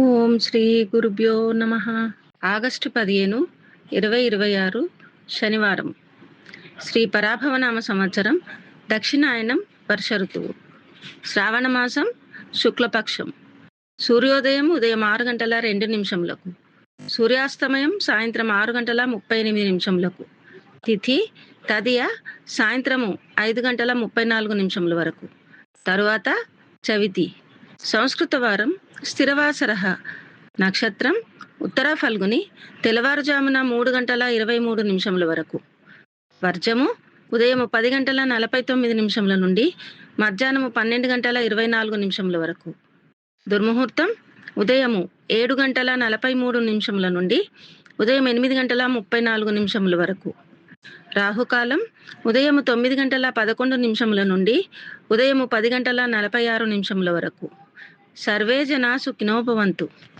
ఓం శ్రీ గురుభ్యో నమ. ఆగస్టు 15, 2026 శనివారం. శ్రీ పరాభవనామ సంవత్సరం, దక్షిణాయనం, వర్ష ఋతువు, శ్రావణ మాసం, శుక్లపక్షం. సూర్యోదయం ఉదయం 6:02 సూర్యాస్తమయం సాయంత్రం 6:38 తిథి తదియ సాయంత్రము 5:34 వరకు. తరువాత చవితి. సంస్కృత వారం స్థిరవాసర. నక్షత్రం ఉత్తర ఫల్గుని, తెల్లవారుజామున 3:23 వరకు. వర్జము ఉదయం 10:49 నుండి మధ్యాహ్నము 12:24 వరకు. దుర్ముహూర్తం ఉదయము 7:43 నుండి ఉదయం 8:34 వరకు. రాహుకాలం ఉదయం 9:11 నుండి ఉదయం 10:46 వరకు. సర్వే జనా సుఖినో భవంతు.